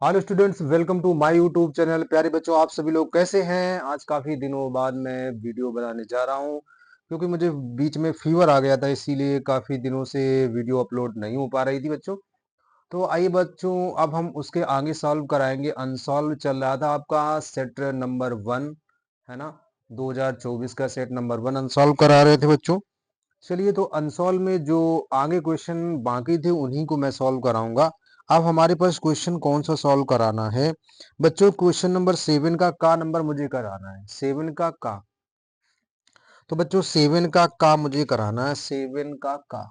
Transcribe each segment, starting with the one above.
Hello students, welcome to my YouTube channel. प्यारे बच्चों, आप सभी लोग कैसे हैं? आज काफ़ी दिनों बाद मैं वीडियो बनाने जा रहा हूं क्योंकि मुझे बीच में फीवर आ गया था, इसीलिए काफ़ी दिनों से वीडियो अपलोड नहीं हो पा रही थी बच्चों। तो आइए बच्चों, अब हम उसके आगे सॉल्व कराएंगे। अनसॉल्व चल रहा था आपका सेट नंबर 1, है ना। 2024 का सेट नंबर 1 अनसॉल्व करा रहे थे बच्चों। चलिए, तो अनसॉल्व में जो आगे क्वेश्चन बाकी थे उन्हीं को मैं सॉल्व कराऊंगा। अब हमारे पास क्वेश्चन कौन सा सॉल्व कराना है बच्चों? क्वेश्चन नंबर 7 का नंबर मुझे कराना है। 7 का। तो बच्चों 7 का मुझे कराना है। 7 का।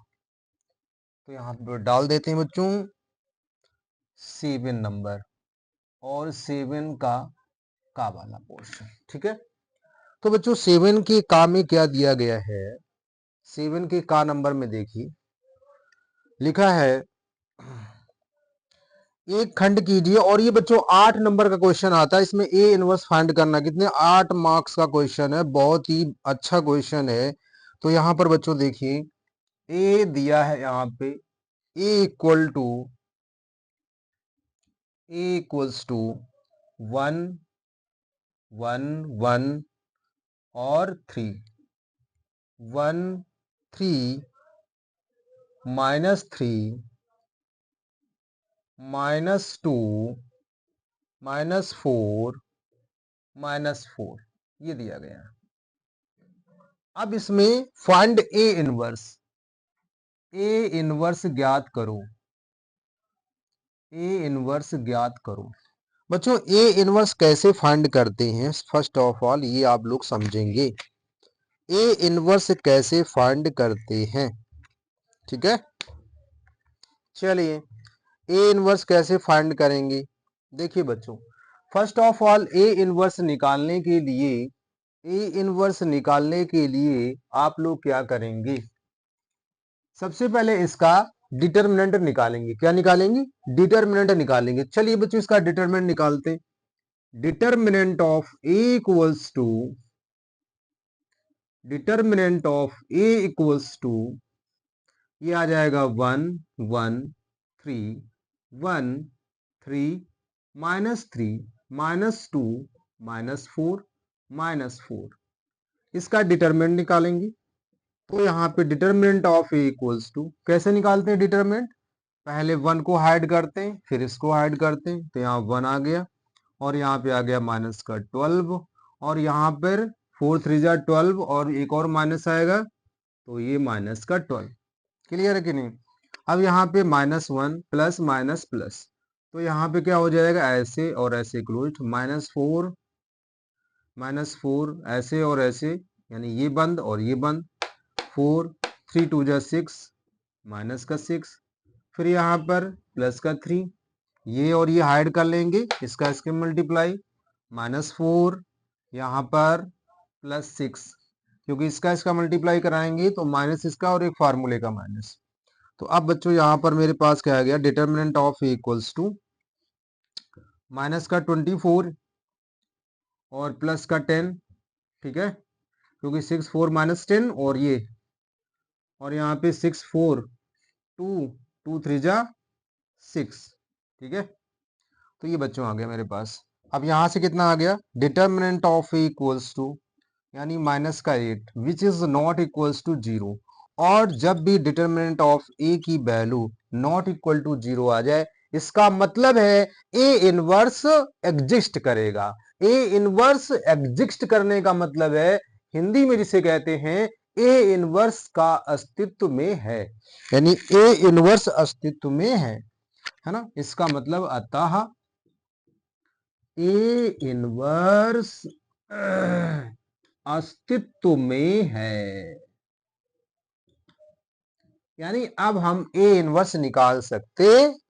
तो यहाँ पे डाल देते हैं बच्चों 7 नंबर और 7 का वाला पोर्शन। ठीक है। तो बच्चों 7 के का में क्या दिया गया है? 7 के का नंबर में देखिए लिखा है, एक खंड कीजिए। और ये बच्चों 8 नंबर का क्वेश्चन आता है। इसमें ए इनवर्स फाइंड करना, कितने 8 मार्क्स का क्वेश्चन है। बहुत ही अच्छा क्वेश्चन है। तो यहां पर बच्चों देखिए ए दिया है यहाँ पे, A equal to one one one और 3, 1 3 -3 -2 -4 -4 ये दिया गया है। अब इसमें find A inverse, A inverse ज्ञात करो। ए इनवर्स ज्ञात करो बच्चों। ए इनवर्स कैसे फाइंड करते हैं, फर्स्ट ऑफ ऑल ये आप लोग समझेंगे। ए इनवर्स कैसे फाइंड करते हैं, ठीक है। चलिए, ए इनवर्स कैसे फाइंड करेंगे? देखिए बच्चों, first of all A inverse निकालने के लिए, ए इनवर्स निकालने के लिए आप लोग क्या करेंगे? सबसे पहले इसका डिटर्मिनेंट निकालेंगे। क्या निकालेंगे? डिटर्मिनेंट निकालेंगे। चलिए बच्चों इसका डिटर्मिनेंट निकालते हैं। Determinant of A equals to, determinant of A equals to, ये आ जाएगा 1 1 3 1 3 -3 -2 -4 -4, इसका डिटर्मिनेंट निकालेंगे। तो यहाँ पे determinant of A equals to कैसे निकालते हैं डिटर्मिनेंट? पहले 1 को हाइड करते हैं, फिर इसको हाइड करते हैं। तो यहाँ 1 आ गया और यहाँ पे आ गया माइनस का 12, और यहाँ पर 4 3 जा 12 और एक और माइनस आएगा, तो ये माइनस का 12। क्लियर है कि नहीं? अब यहाँ पे -1 प्लस माइनस प्लस, तो यहाँ पे क्या हो जाएगा, ऐसे और ऐसे क्लोज, -4 ऐसे और ऐसे, यानी ये बंद और ये बंद। 4 3 2 जा 6, माइनस का 6, फिर यहाँ पर प्लस का 3, ये और ये हाइड कर लेंगे, इसका इसके मल्टीप्लाई, -4 यहाँ पर +6, क्योंकि इसका इसका मल्टीप्लाई कराएंगे तो माइनस इसका और एक फार्मूले का माइनस। तो अब बच्चों यहाँ पर मेरे पास क्या आ गया, determinant of A equals to minus का 24 और प्लस का 10, ठीक है, क्योंकि 6 4 -10 और ये, और यहाँ पे 6 4 2 2 3 जा 6, ठीक है। तो ये बच्चों आ गया मेरे पास। अब यहाँ से कितना आ गया, determinant of A equals to, यानी माइनस का 8 which is not equals to 0। और जब भी डिटर्मिनेंट ऑफ ए की वैल्यू नॉट इक्वल टू 0 आ जाए, इसका मतलब है ए इनवर्स एग्जिस्ट करेगा। ए इनवर्स एग्जिस्ट करने का मतलब है, हिंदी में जिसे कहते हैं, ए इनवर्स का अस्तित्व में है, यानी ए इनवर्स अस्तित्व में है ना। इसका मतलब अतः ए इनवर्स अस्तित्व में है, यानी अब हम ए इनवर्स निकाल सकते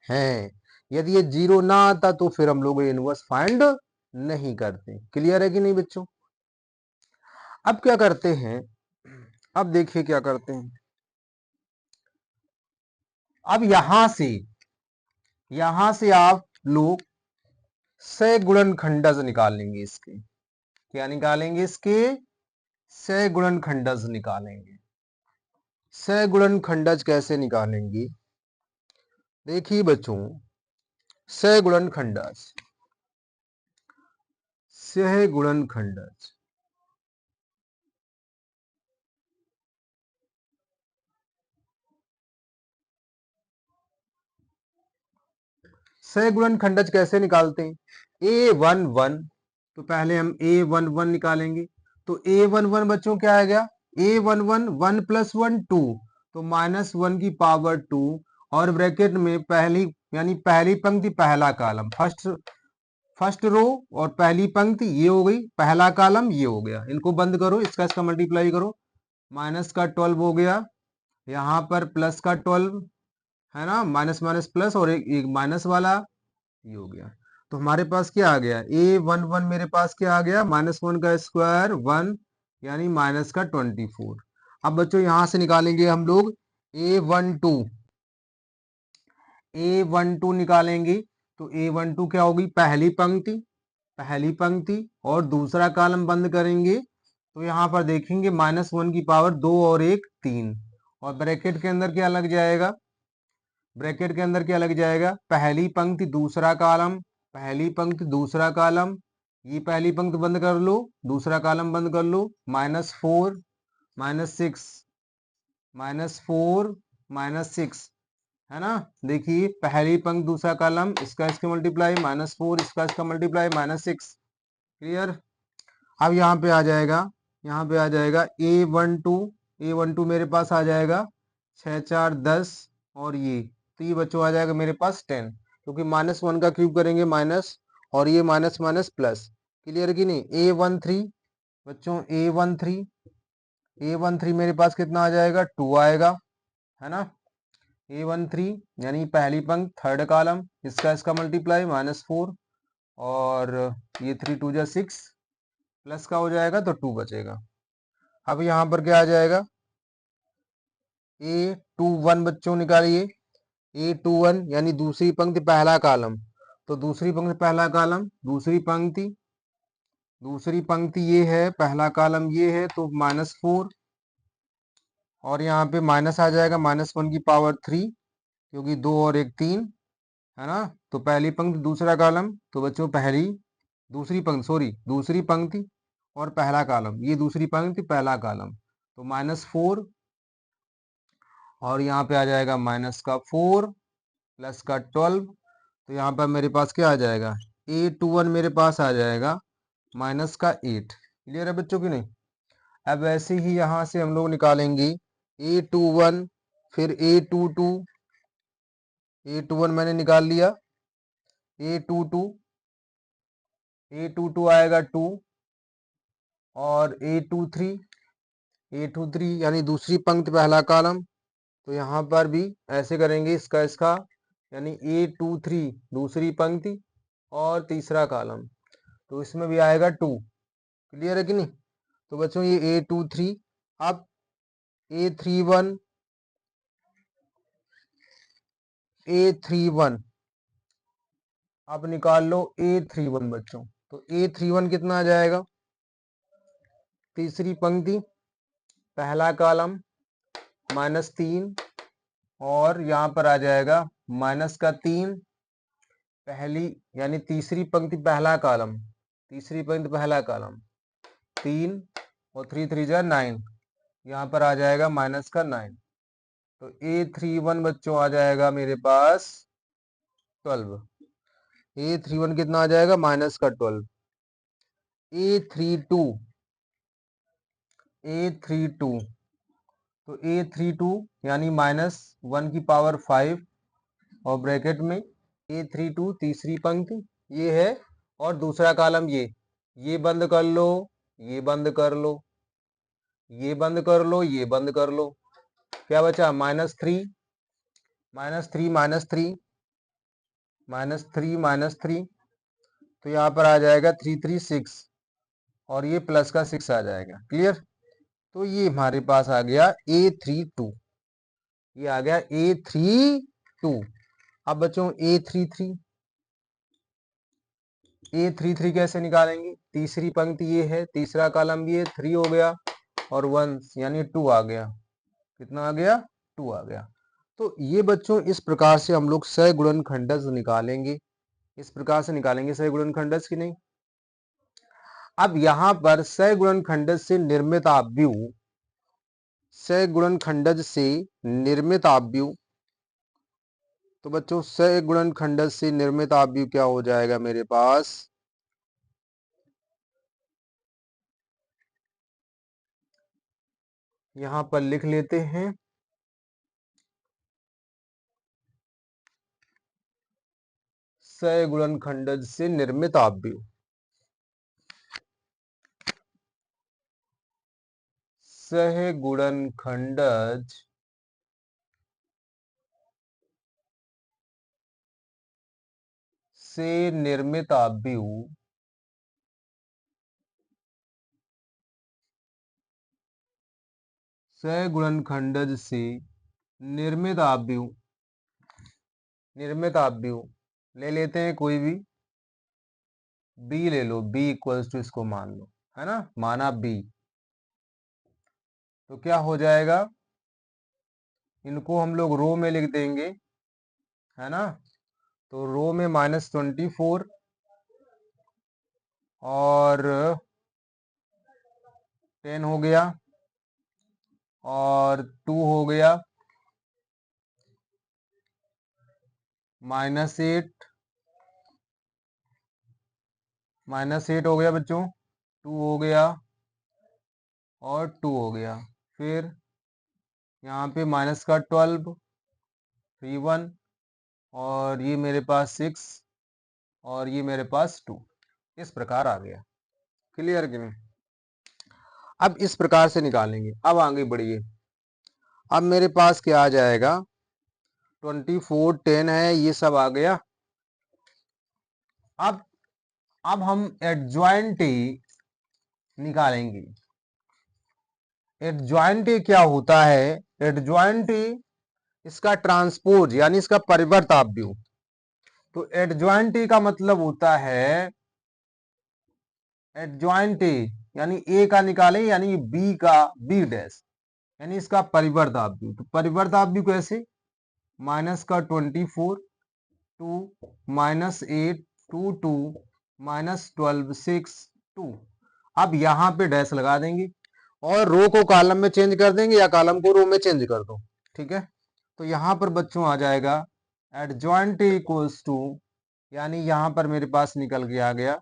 हैं। यदि ये 0 ना आता तो फिर हम लोग ए इनवर्स फाइंड नहीं करते। क्लियर है कि नहीं बच्चों? अब क्या करते हैं, अब देखिए क्या करते हैं। अब यहां से आप लोग सह गुणनखंडज निकालेंगे इसके। क्या निकालेंगे इसके? सह गुणनखंडज निकालेंगे। सह गुणनखंडज कैसे निकालेंगे? देखिए बच्चों, सहगुणनखंडज। सहगुणनखंडज सहगुणनखंडज कैसे निकालते हैं? A11, तो पहले हम A11 निकालेंगे। तो A11 बच्चों क्या आ गया? A11 1 + 1 2, तो -1 की पावर 2, और ब्रैकेट में पहली यानी पहली पंक्ति पहला कॉलम, फर्स्ट रो, और पहली पंक्ति ये हो गई, पहला कॉलम ये हो गया। इनको बंद करो, इसका मल्टीप्लाई करो, माइनस का 12 हो गया, यहाँ पर प्लस का 12 है ना, माइनस माइनस प्लस, और एक माइनस वाला ये हो गया। तो हमारे पास क्या आ गया? A11 मेरे पास क्या आ गया? -1 का स्क्वायर 1, यानी माइनस का 24। अब बच्चों यहां से निकालेंगे हम लोग A12 निकालेंगे। तो A12 क्या होगी? पहली पंक्ति और दूसरा कॉलम बंद करेंगे, तो यहाँ पर देखेंगे -1 की पावर 2 और 1 3, और ब्रैकेट के अंदर क्या लग जाएगा? पहली पंक्ति दूसरा कॉलम, ये पहली पंक्ति बंद कर लो, दूसरा कॉलम बंद कर लो, -4 -6 -4 -6 है ना। देखिए पहली पंक्ति दूसरा कॉलम, इसका मल्टीप्लाई -4, इसका मल्टीप्लाई -6। क्लियर? अब यहाँ पे आ जाएगा A12 मेरे पास आ जाएगा 6 4 10, और ये तो ये बच्चों आ जाएगा मेरे पास 10, क्योंकि -1 का क्यूब करेंगे माइनस, और ये माइनस माइनस प्लस। क्लियर कि नहीं? A13 बच्चों, A13 मेरे पास कितना आ जाएगा? 2 आएगा, है ना। A13 यानी पहली पंक्ति थर्ड कॉलम, इसका मल्टीप्लाई -4, और ये 3 2 जा 6, प्लस का हो जाएगा तो 2 बचेगा। अब यहाँ पर क्या आ जाएगा? A21 बच्चों निकालिए। A21 यानी दूसरी पंक्ति पहला कॉलम, तो दूसरी पंक्ति पहला कॉलम, दूसरी पंक्ति ये है, पहला कॉलम ये है, तो -4, और यहाँ पे माइनस आ जाएगा, -1 की पावर 3, क्योंकि 2 और 1 3 है ना। तो पहली पंक्ति दूसरा कॉलम, तो बच्चों दूसरी पंक्ति और पहला कॉलम, ये दूसरी पंक्ति पहला कॉलम, तो -4, और यहाँ पे आ जाएगा माइनस का 4 प्लस का 12, तो यहाँ पर मेरे पास क्या आ जाएगा? A21 मेरे पास आ जाएगा माइनस का 8। क्लियर है बच्चों की नहीं? अब ऐसे ही यहाँ से हम लोग निकालेंगे A21, फिर A22 मैंने निकाल लिया, A22 आएगा 2, और A23 यानी दूसरी पंक्ति पहला कॉलम, तो यहाँ पर भी ऐसे करेंगे, इसका यानी A23 दूसरी पंक्ति और तीसरा कॉलम, तो इसमें भी आएगा 2। क्लियर है कि नहीं? तो बच्चों ये A23, अब A31 अब निकाल लो A31 बच्चों। तो A31 कितना आ जाएगा? तीसरी पंक्ति पहला कॉलम -3, और यहाँ पर आ जाएगा -3, पहली यानी तीसरी पंक्ति पहला कॉलम, 3, और 3 3 जा 9, यहाँ पर आ जाएगा -9। तो A31 बच्चों आ जाएगा मेरे पास 12। A31 कितना आ जाएगा? -12। A32 तो A32 यानी -1 की पावर 5, और ब्रैकेट में A32 तीसरी पंक्ति ये है, और दूसरा कॉलम ये बंद कर लो, ये बंद कर लो, ये बंद कर लो, ये बंद कर लो, क्या बचा? -3 -3, तो यहाँ पर आ जाएगा 3 3 6, और ये प्लस का 6 आ जाएगा। क्लियर? तो ये हमारे पास आ गया A32, ये आ गया A32। अब बच्चों A33 कैसे निकालेंगे? तीसरी पंक्ति ये है, तीसरा कॉलम भी है, 3 हो गया, और 1 यानी 2 आ गया। कितना आ गया? 2 आ गया। तो ये बच्चों इस प्रकार से हम लोग सहगुणनखंडज निकालेंगे। इस प्रकार से निकालेंगे सह गुणनखंडज की नहीं। अब यहां पर सह गुणनखंडज से निर्मित आव्यूह, सह गुणनखंडज से निर्मित आव्यूह, तो बच्चों सह गुणनखंडज से निर्मित आव्यूह क्या हो जाएगा मेरे पास, यहां पर लिख लेते हैं सह गुणनखंडज से निर्मित आव्यूह, सह गुणनखंडज से निर्मित आव्यूह सह गुणनखंडज से निर्मित आव्यूह, निर्मित आव्यूह ले लेते हैं कोई भी, b ले लो, b इक्वल्स टू इसको मान लो, है ना, माना b, तो क्या हो जाएगा, इनको हम लोग रो में लिख देंगे, है ना, तो रो में -24 और 10 हो गया और 2 हो गया, -8, -8 हो गया बच्चों, 2 हो गया और 2 हो गया, फिर यहाँ पे माइनस का 12, 3 1 और ये मेरे पास 6 और ये मेरे पास 2, इस प्रकार आ गया। क्लियर कि नहीं? अब इस प्रकार से निकालेंगे। अब आगे बढ़िए, अब मेरे पास क्या आ जाएगा, 24 10 है, ये सब आ गया। अब हम एडजॉइंट निकालेंगे। एडजॉइंट क्या होता है, एडजॉइंट इसका ट्रांसपोज यानी इसका परिवर्त आव्यूह, तो एडजॉइंट का मतलब होता है, एडजॉइंट यानी ए का निकालें यानी बी का, बी डैश यानी इसका परिवर्त आव्यूह, तो परिवर्त आव्यूह कैसे, माइनस का 24 2 -8 2 2 -12 6 2, अब यहां पे डैश लगा देंगे और रो को कॉलम में चेंज कर देंगे या कॉलम को रो में चेंज कर दो, ठीक है। तो यहां पर बच्चों आ जाएगा एडजॉइंट इक्वल्स टू, यानी यहां पर मेरे पास निकल के आ गया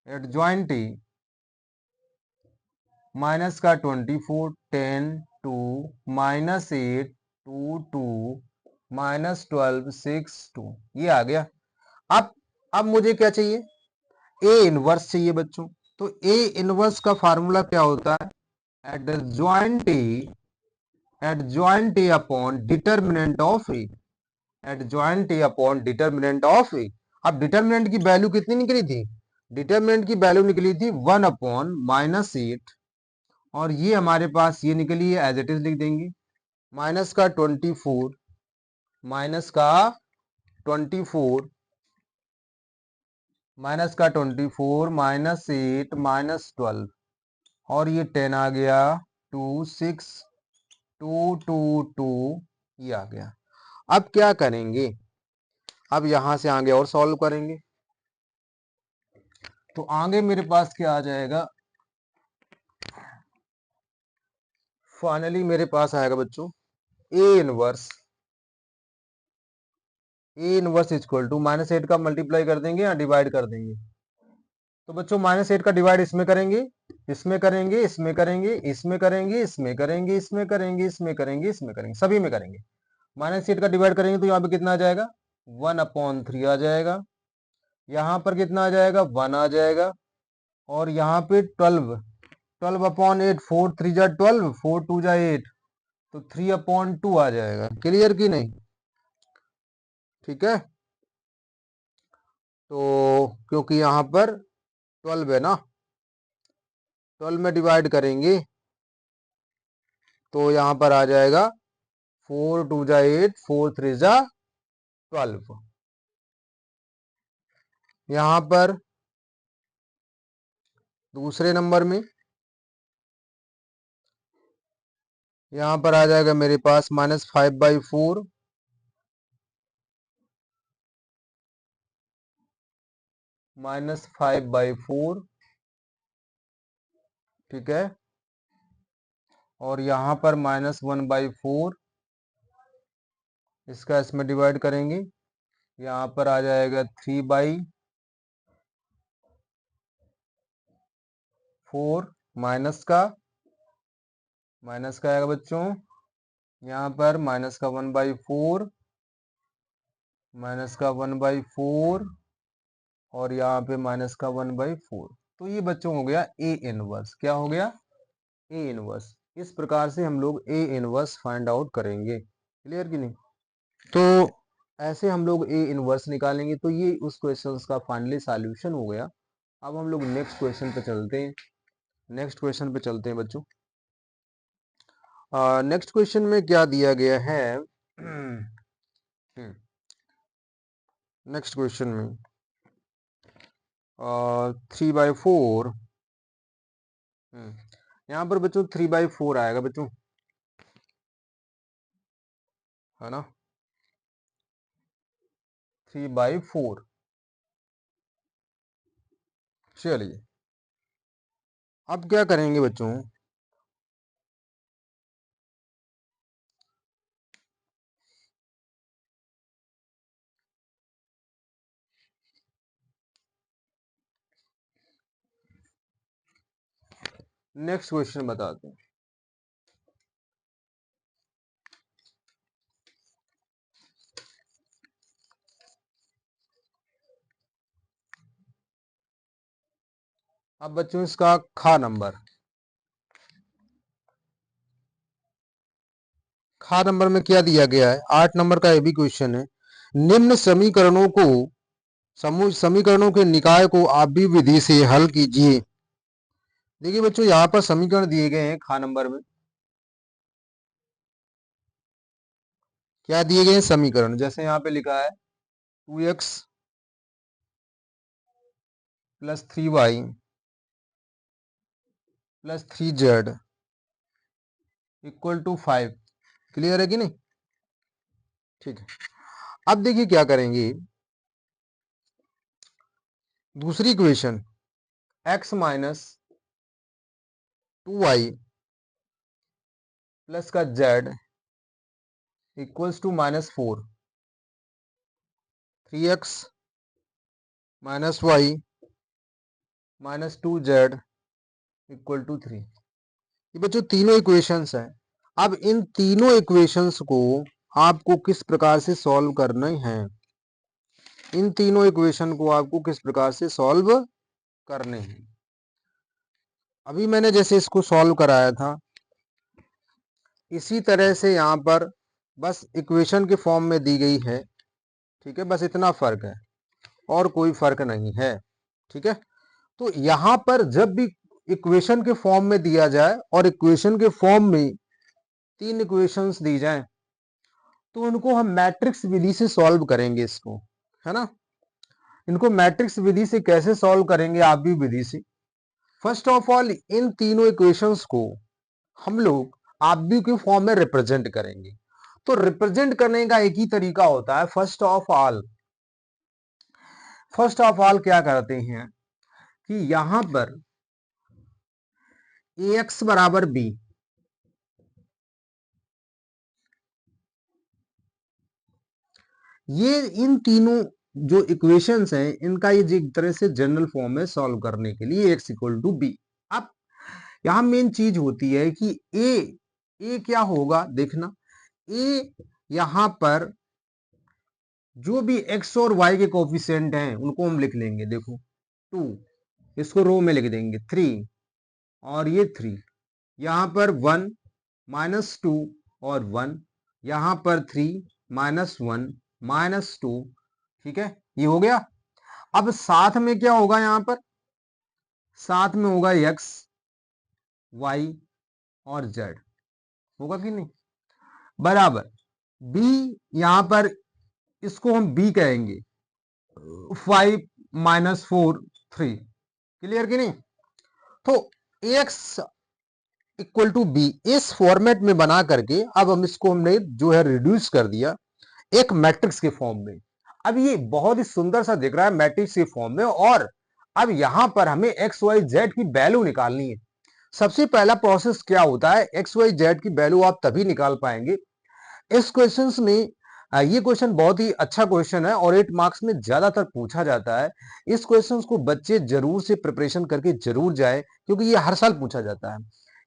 एडजॉइंट माइनस का 24 10 2 -8 2 2 -12 6 2, ये आ गया। अब मुझे क्या चाहिए, ए इनवर्स चाहिए बच्चों। तो ए इनवर्स का फार्मूला क्या होता है, adjoint A upon determinant of A, adjoint A upon determinant of A. अब डिटर्मिनेंट की वैल्यू कितनी निकली थी, डिटर्मिनेंट की वैल्यू निकली थी 1 अपॉन -8 और ये हमारे पास ये निकली है, एज इट इज लिख देंगे, माइनस का 24 माइनस का 24 माइनस का 24 -8 -12 और ये 10 आ गया, 2 6 2 2 2, ये आ गया। अब क्या करेंगे, अब यहां से आगे और सॉल्व करेंगे, तो आगे मेरे पास क्या आ जाएगा, फाइनली मेरे पास आएगा बच्चों ए इनवर्स इक्वल टू -8 का मल्टीप्लाई कर देंगे या डिवाइड कर देंगे, तो बच्चों -8 का डिवाइड इसमें करेंगे, इसमें करेंगे, इसमें करेंगे, इसमें करेंगे, इसमें करेंगे, इसमें करेंगे, इसमें करेंगे, इसमें करेंगे, सभी में करेंगे। -8 का डिवाइड करेंगे तो यहाँ पे कितना आ जाएगा, 1/3 आ जाएगा, यहाँ पर कितना आ जाएगा, 1 आ जाएगा और यहाँ पे 12/8, 4 3 जा 12, 4 2 जा 8, तो 3/2 आ जाएगा। क्लियर की नहीं, ठीक है। तो क्योंकि यहाँ पर 12 है ना, 12 में डिवाइड करेंगे तो यहाँ पर आ जाएगा 4 2 जा 8, 4 3 जा 12, यहाँ पर दूसरे नंबर में यहाँ पर आ जाएगा मेरे पास -5/4 -5/4, ठीक है, और यहां पर -1/4, इसका इसमें डिवाइड करेंगे, यहाँ पर आ जाएगा 3/4, माइनस का आएगा बच्चों, यहाँ पर -1/4, -1/4, और यहाँ पे -1/4। तो ये बच्चों हो गया ए इनवर्स। क्या हो गया? A inverse. इस प्रकार से हम लोग ए इनवर्स फाइंड आउट करेंगे। क्लियर कि नहीं? तो ऐसे हम लोग ए इनवर्स निकालेंगे। तो ये उस क्वेश्चन का फाइनली सॉल्यूशन हो गया। अब हम लोग नेक्स्ट क्वेश्चन पे चलते हैं। नेक्स्ट क्वेश्चन पे चलते हैं बच्चों। नेक्स्ट क्वेश्चन में क्या दिया गया है? नेक्स्ट क्वेश्चन में 3/4, यहाँ पर बच्चों 3/4 आएगा बच्चों, है ना, 3/4। चलिए अब क्या करेंगे बच्चों? नेक्स्ट क्वेश्चन बताते हैं। अब बच्चों इसका खा नंबर में क्या दिया गया है? 8 नंबर का ये भी क्वेश्चन है। निम्न समीकरणों के निकाय को आव्यूह विधि से हल कीजिए। देखिए बच्चों, यहाँ पर समीकरण दिए गए हैं। खा नंबर में क्या दिए गए हैं? समीकरण। जैसे यहाँ पे लिखा है 2x + 3y + 3z = 5। क्लियर है कि नहीं? ठीक है। अब देखिए क्या करेंगे। दूसरी इक्वेशन x - 2y प्लस का z = -4, 3x - y - 2z = 3। ये बच्चों तीनों इक्वेशंस हैं। अब इन तीनों इक्वेशंस को आपको किस प्रकार से सॉल्व करना है? इन तीनों इक्वेशन को आपको किस प्रकार से सॉल्व करने हैं? अभी मैंने जैसे इसको सॉल्व कराया था, इसी तरह से यहाँ पर बस इक्वेशन के फॉर्म में दी गई है। ठीक है, बस इतना फर्क है और कोई फर्क नहीं है। ठीक है, तो यहाँ पर जब भी इक्वेशन के फॉर्म में दिया जाए और इक्वेशन के फॉर्म में 3 इक्वेशंस दी जाए तो उनको हम मैट्रिक्स विधि से सॉल्व करेंगे इसको, है ना। इनको मैट्रिक्स विधि से कैसे सॉल्व करेंगे? आव्यूह विधि से। फर्स्ट ऑफ ऑल इन तीनों इक्वेशंस को हम लोग आव्यूह के फॉर्म में रिप्रेजेंट करेंगे। तो रिप्रेजेंट करने का एक ही तरीका होता है। फर्स्ट ऑफ ऑल क्या करते हैं कि यहां पर ax = b, ये इन तीनों जो इक्वेशंस हैं इनका ये एक तरह से जनरल फॉर्म में सॉल्व करने के लिए x = b। अब यहां मेन चीज होती है कि a क्या होगा? देखना, a यहां पर जो भी x और y के कोफिशिएंट हैं उनको हम लिख लेंगे। देखो 2, इसको रो में लिख देंगे, 3 और ये 3, यहां पर 1 -2 और 1, यहां पर 3 -1 -2। ठीक है, ये हो गया। अब साथ में क्या होगा? यहां पर साथ में होगा x y और z, होगा कि नहीं? बराबर b, यहां पर इसको हम b कहेंगे, 5 - 4 3। क्लियर कि नहीं? तो x = b इस फॉर्मेट में बना करके अब हम इसको हमने जो है रिड्यूस कर दिया एक मैट्रिक्स के फॉर्म में। अब ये बहुत ही सुंदर सा दिख रहा है मैट्रिक्स के फॉर्म में, और अब यहां पर हमें एक्स वाई जेड की वैल्यू निकालनी है। सबसे पहला प्रोसेस क्या होता है, एक्स वाई जेड की वैल्यू आप तभी निकाल पाएंगे इस क्वेश्चंस में। ये क्वेश्चन बहुत ही अच्छा क्वेश्चन है और 8 मार्क्स में ज्यादातर पूछा जाता है। इस क्वेश्चंस को बच्चे जरूर से प्रिपरेशन करके जरूर जाए, क्योंकि ये हर साल पूछा जाता है।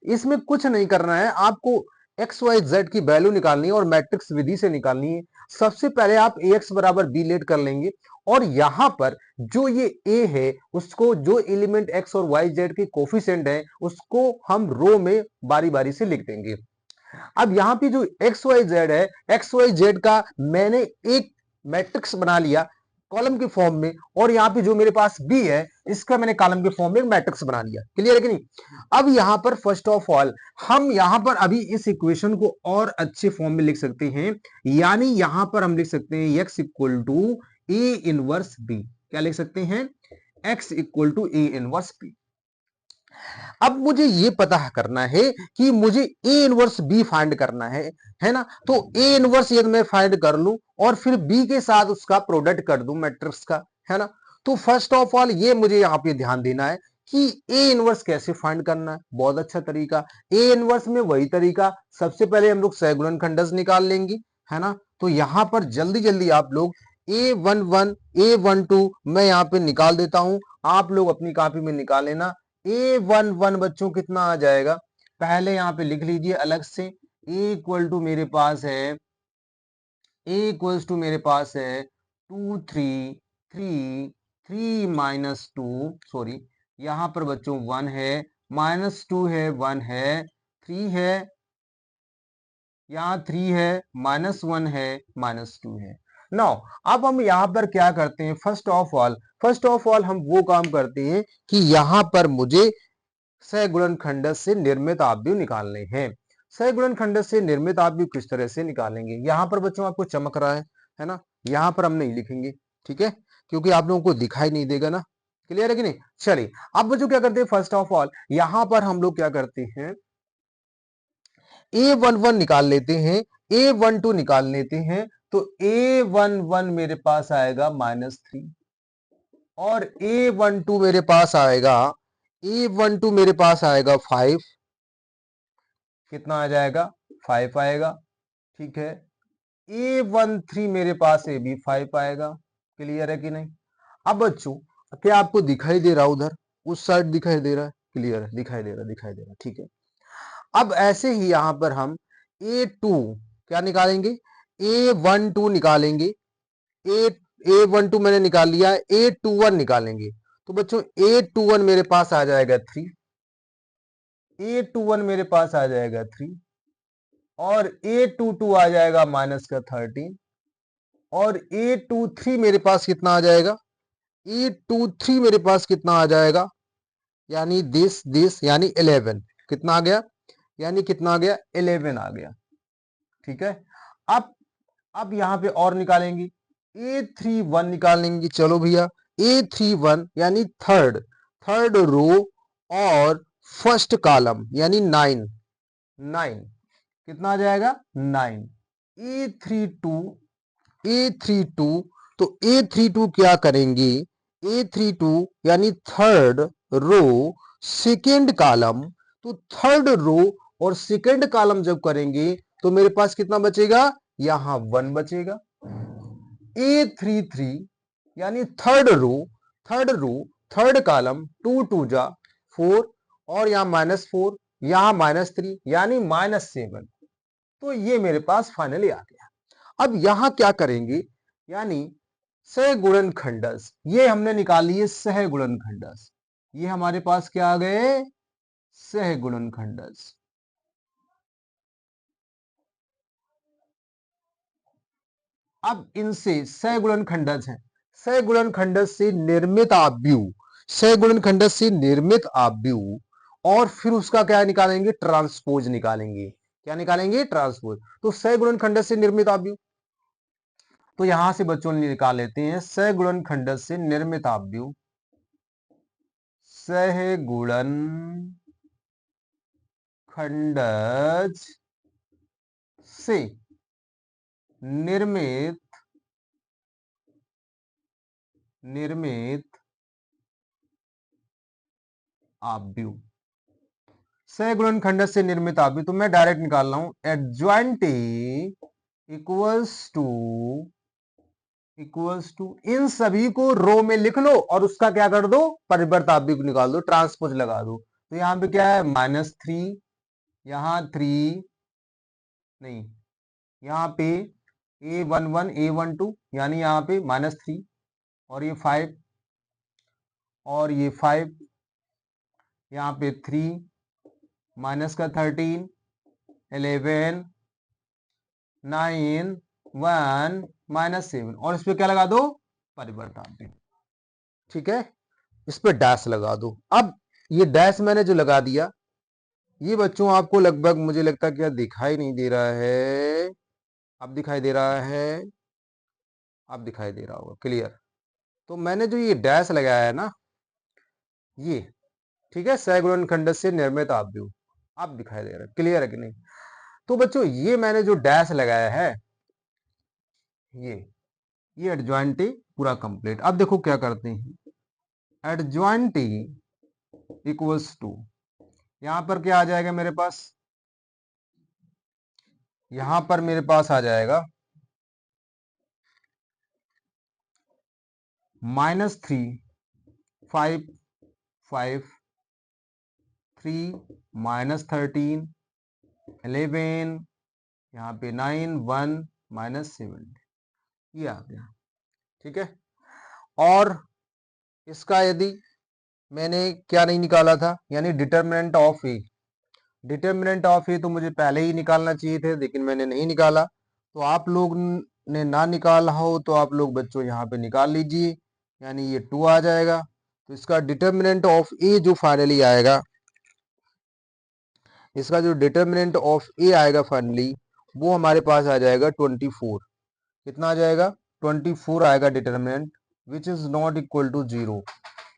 इसमें कुछ नहीं करना है, आपको एक्स वाई जेड की वैल्यू निकालनी है और मैट्रिक्स विधि से निकालनी है। सबसे पहले आप ए एक्स बराबर बी लेट कर लेंगे और यहां पर जो ये ए है उसको, जो एलिमेंट एक्स और वाई जेड के कोफिशिएंट है, उसको हम रो में बारी बारी से लिख देंगे। अब यहाँ पे जो एक्स वाई जेड है, एक्स वाई जेड का मैंने एक मैट्रिक्स बना लिया कॉलम के फॉर्म में, और यहाँ पे जो मेरे पास बी है इसका मैंने कॉलम के फॉर्म में एक मैट्रिक्स बना लिया। क्लियर है कि नहीं। अब यहाँ पर फर्स्ट ऑफ ऑल हम यहाँ पर अभी इस इक्वेशन को और अच्छे फॉर्म में लिख सकते हैं, यानी यहाँ पर हम लिख सकते हैं X equal to A inverse B. क्या लिख सकते हैं, X equal to A inverse B. अब मुझे ये पता करना है कि मुझे ए इनवर्स बी फाइंड करना है ना। तो ए इनवर्स यदि मैं फाइंड कर लूं और फिर बी के साथ उसका प्रोडक्ट कर दूं मैट्रिक्स का, है ना। तो फर्स्ट ऑफ ऑल ये मुझे यहाँ पे ध्यान देना है कि ए इनवर्स कैसे फाइंड करना है। बहुत अच्छा तरीका, ए इनवर्स में वही तरीका, सबसे पहले हम लोग सहगुणनखंडस निकाल लेंगे, है ना। तो यहां पर जल्दी जल्दी आप लोग A11 A12 मैं यहाँ पे निकाल देता हूं, आप लोग अपनी कॉपी में निकाल लेना। A11 बच्चों कितना आ जाएगा, पहले यहां पे लिख लीजिए अलग से। A इक्वल टू मेरे पास है, A इक्वल्स टू मेरे पास है 2 3 3 3 माइनस 2, सॉरी यहां पर बच्चों 1 है, -2 है, 1 है, 3 है, यहाँ 3 है, -1 है, -2 है। नाउ अब हम यहाँ पर क्या करते हैं, फर्स्ट ऑफ ऑल हम वो काम करते हैं कि यहाँ पर मुझे सहगुणनखंड से निर्मित आव्यूह निकालने हैं। सहगुणनखंड से निर्मित आव्यूह किस तरह से निकालेंगे, यहां पर बच्चों आपको चमक रहा है ना। यहां पर हम नहीं लिखेंगे, ठीक है, क्योंकि आप लोगों को दिखाई नहीं देगा ना। क्लियर है कि नहीं। चलिए अब बच्चों क्या करते हैं, फर्स्ट ऑफ ऑल यहां पर हम लोग क्या करते हैं, A11 निकाल लेते हैं, A12 निकाल लेते हैं। तो A11 मेरे पास आएगा -3 और A12 मेरे पास आएगा, A12 मेरे पास आएगा 5। कितना आ जाएगा, 5 आएगा, ठीक है। A13 मेरे पास ये भी 5 आएगा। क्लियर है कि नहीं। अब बच्चों क्या आपको दिखाई दे रहा उधर, उस साइड दिखाई दे रहा है, क्लियर है, दिखाई दे रहा, ठीक है। अब ऐसे ही यहां पर हम A2 क्या निकालेंगे, A12 निकालेंगे। ए A12 मैंने निकाल लिया है, A21 निकालेंगे। तो बच्चों A21 मेरे पास आ जाएगा 3, A21 मेरे पास आ जाएगा 3 और A22 आ जाएगा -13 और A23 मेरे पास कितना आ जाएगा, A23 मेरे पास कितना आ जाएगा, यानी दिस यानी 11। कितना आ गया, यानी कितना आ गया, 11 आ गया, ठीक है। अब यहां पे और निकालेंगे, A31 निकालेंगे। चलो भैया A31 यानी थर्ड रो और फर्स्ट कॉलम यानी 9 कितना आ जाएगा, 9। A32 A32 तो A32 क्या करेंगे, A32 यानी थर्ड रो सेकेंड कॉलम। तो थर्ड रो और सेकेंड कॉलम जब करेंगे तो मेरे पास कितना बचेगा, यहां 1 बचेगा। A33 यानी थर्ड रो थर्ड कॉलम, 2 2 जा 4 और यहां -4, यहां -3 यानी -7। तो ये मेरे पास फाइनली आ गया। अब यहां क्या करेंगे, यानी सहगुणनखंडस, ये हमने निकाल लिए सहगुणनखंडस, ये हमारे पास क्या आ गए, सहगुणनखंडस। अब इनसे सहगुणनखंडस है, सहगुणनखंडस से निर्मित आव्यूह, सहगुणनखंडस से निर्मित आव्यूह और फिर उसका क्या निकालेंगे, ट्रांसपोज निकालेंगे। क्या निकालेंगे, ट्रांसपोज। तो सहगुणनखंडस से निर्मित आव्यूह, तो यहां से बच्चों ने निकाल लेते हैं सहगुणनखंडस से निर्मित आव्यूह, सहगुणन खंडज से निर्मित निर्मित आव्यूह, सह से निर्मित आव्यूह। तो मैं डायरेक्ट निकाल रहा हूं, एडजॉइंट इक्वल्स टू इन सभी को रो में लिख लो और उसका क्या कर दो, परिवर्त आव्यूह निकाल दो, ट्रांसपोज लगा दो। तो यहाँ पे क्या है, -3, यहाँ 3 नहीं, यहाँ पे A11 A12 यानी यहाँ पे -3 और ये 5 और ये 5, यहाँ पे 3 माइनस का 13 11 9 1 -7 और इस पे क्या लगा दो, परिवर्त आव्यूह। ठीक है, इस पे डैश लगा दो। अब ये डैश मैंने जो लगा दिया, ये बच्चों आपको लगभग मुझे लगता है क्या दिखाई नहीं दे रहा है, अब दिखाई दे रहा है, अब दिखाई दे रहा होगा क्लियर। तो मैंने जो ये डैश लगाया है ना, ये ठीक है, सहगुणनखंड से निर्मित आव्यूह, अब दिखाई दे रहा है, क्लियर है कि नहीं। तो बच्चों ये मैंने जो डैश लगाया है, ये एडजॉइंटी पूरा कंप्लीट। अब देखो क्या करते हैं, एडजॉइंटी इक्वल्स टू, यहां पर क्या आ जाएगा मेरे पास, यहां पर मेरे पास आ जाएगा -3 5 5 3 -13 11, यहाँ पे 9 1 -7, ये आ गया। ठीक है, और इसका यदि मैंने क्या नहीं निकाला था, यानी determinant of A, determinant of A तो मुझे पहले ही निकालना चाहिए थे, लेकिन मैंने नहीं निकाला। तो आप लोग ने ना निकाला हो तो आप लोग बच्चों यहाँ पे निकाल लीजिए, यानी ये 2 आ जाएगा। तो इसका डिटर्मिनेंट ऑफ ए जो फाइनली आएगा, इसका जो डिटर्मिनेंट ऑफ ए आएगा फाइनली, वो हमारे पास आ जाएगा 24। कितना आ जाएगा, 24 आएगा determinant, which is not equal to 0,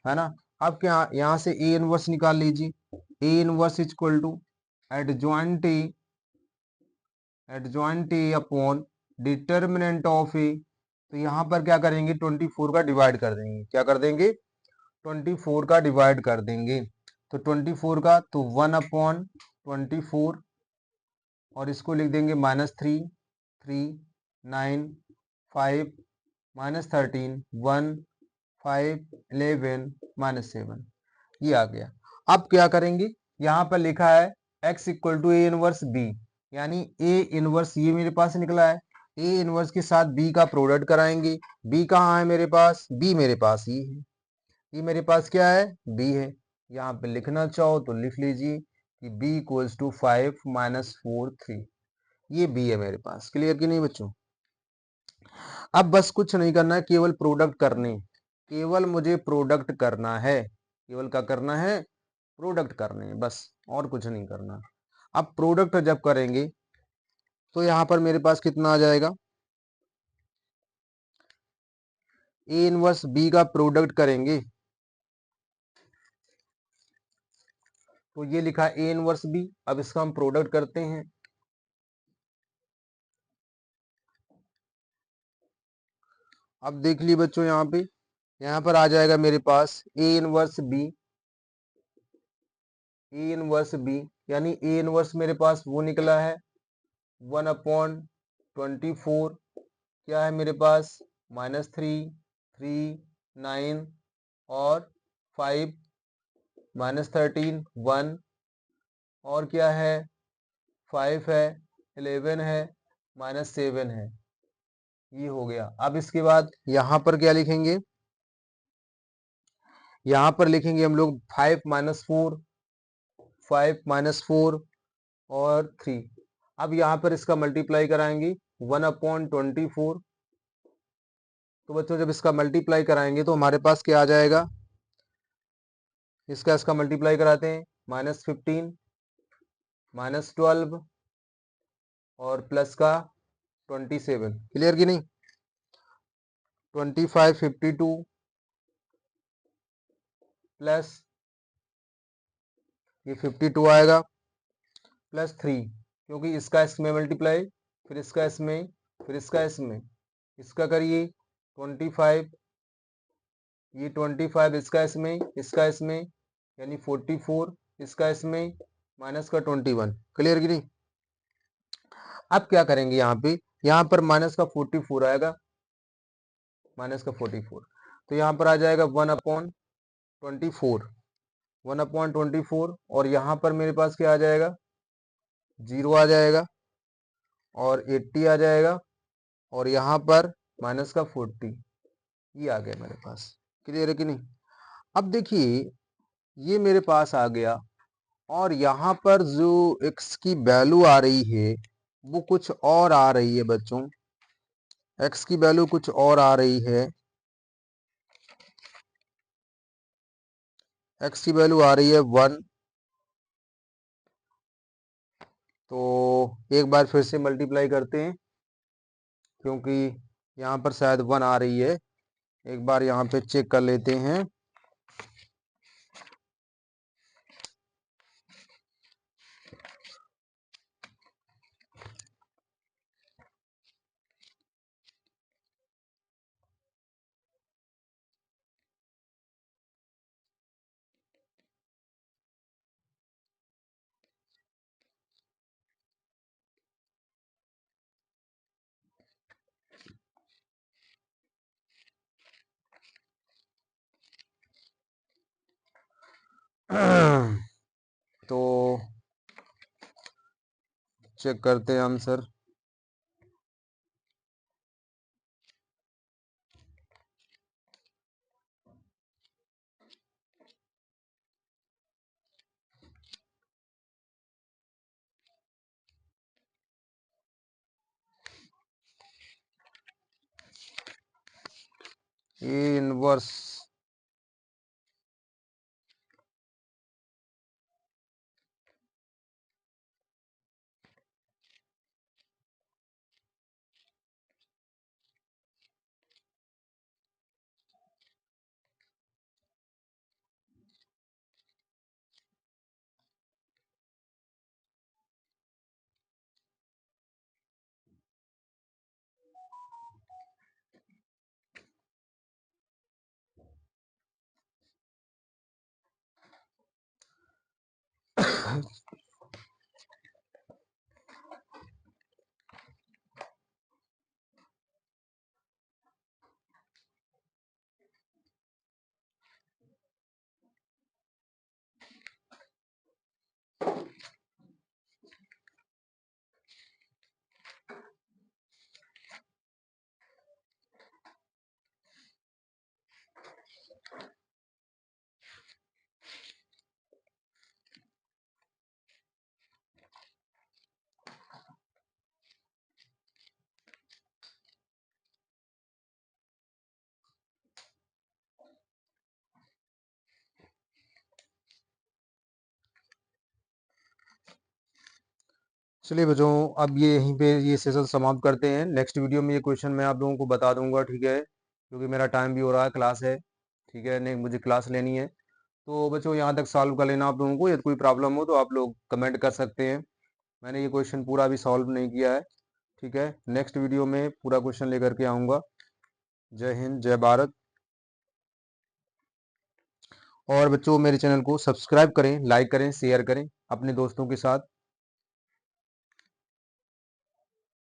है ना। अब क्या, यहाँ से ए इनवर्स निकाल लीजिए, A inverse equal to adjoint A upon determinant of A. तो यहाँ पर क्या करेंगे, 24 का डिवाइड कर देंगे, क्या कर देंगे, 24 का डिवाइड कर देंगे। तो 24 का तो 1/24 और इसको लिख देंगे -3 3 9 5 -13 1 5 11 -7, ये आ गया। अब क्या करेंगे, यहाँ पर लिखा है x equal to A inverse B, यानी ए इनवर्स ये मेरे पास निकला है, ए इनवर्स के साथ बी का प्रोडक्ट कराएंगे। बी कहाँ है मेरे पास, बी मेरे पास ये है, ये मेरे पास क्या है, बी है। यहाँ पे लिखना चाहो तो लिख लीजिए कि b इक्वल्स टू 5 -4 3, ये बी है मेरे पास। क्लियर कि नहीं बच्चों। अब बस कुछ नहीं करना है, केवल प्रोडक्ट करने, केवल मुझे प्रोडक्ट करना है, केवल क्या करना है, प्रोडक्ट करने हैं बस, और कुछ नहीं करना। अब प्रोडक्ट जब करेंगे तो यहां पर मेरे पास कितना आ जाएगा, ए इनवर्स बी का प्रोडक्ट करेंगे तो ये लिखा ए इनवर्स बी। अब इसका हम प्रोडक्ट करते हैं, अब देख लिए बच्चों यहाँ पर आ जाएगा मेरे पास A inverse B, A inverse B यानी ए इनवर्स मेरे पास वो निकला है 1/24, क्या है मेरे पास -3 3 9 और 5 -13 1 और क्या है 5 है 11 है -7 है, ये हो गया। अब इसके बाद यहाँ पर क्या लिखेंगे, यहाँ पर लिखेंगे हम लोग 5 -4 5 -4 और 3। अब यहाँ पर इसका मल्टीप्लाई कराएंगे 1/24। तो बच्चों जब इसका मल्टीप्लाई कराएंगे तो हमारे पास क्या आ जाएगा, इसका मल्टीप्लाई कराते हैं -15 -12 और प्लस का 27, क्लियर कि नहीं। 25 52 प्लस ये 52 आएगा प्लस 3, क्योंकि इसका इसमें मल्टीप्लाई, फिर इसका इसमें, फिर इसका इसमें, इसका करिए 25, ये 25 इसका इसमें, इसका इसमें, यानी 44 इसका इसमें माइनस का 21। क्लियर कि नहीं? अब क्या करेंगे यहाँ पर माइनस का 44 आएगा, माइनस का 44, तो यहाँ पर आ जाएगा 1/24, 1/24, और यहाँ पर मेरे पास क्या आ जाएगा, 0 आ जाएगा और 80 आ जाएगा, और यहाँ पर माइनस का 40, ये आ गया मेरे पास। क्लियर है कि नहीं? अब देखिए ये मेरे पास आ गया, और यहाँ पर जो x की वैल्यू आ रही है वो कुछ और आ रही है बच्चों, x की वैल्यू कुछ और आ रही है, x की वैल्यू आ रही है 1। तो एक बार फिर से मल्टीप्लाई करते हैं, क्योंकि यहाँ पर शायद 1 आ रही है, एक बार यहाँ पे चेक कर लेते हैं। तो चेक करते हैं आंसर। ए इनवर्स चलिए बच्चों, अब ये यहीं पे ये सेशन समाप्त करते हैं। नेक्स्ट वीडियो में ये क्वेश्चन मैं आप लोगों को बता दूंगा, ठीक है, क्योंकि मेरा टाइम भी हो रहा है, क्लास है, ठीक है, नहीं मुझे क्लास लेनी है। तो बच्चों यहाँ तक सॉल्व कर लेना आप लोगों को। यदि कोई प्रॉब्लम हो तो आप लोग कमेंट कर सकते हैं। मैंने ये क्वेश्चन पूरा अभी सॉल्व नहीं किया है, ठीक है, नेक्स्ट वीडियो में पूरा क्वेश्चन लेकर के आऊँगा। जय हिंद, जय भारत। और बच्चों मेरे चैनल को सब्सक्राइब करें, लाइक करें, शेयर करें अपने दोस्तों के साथ।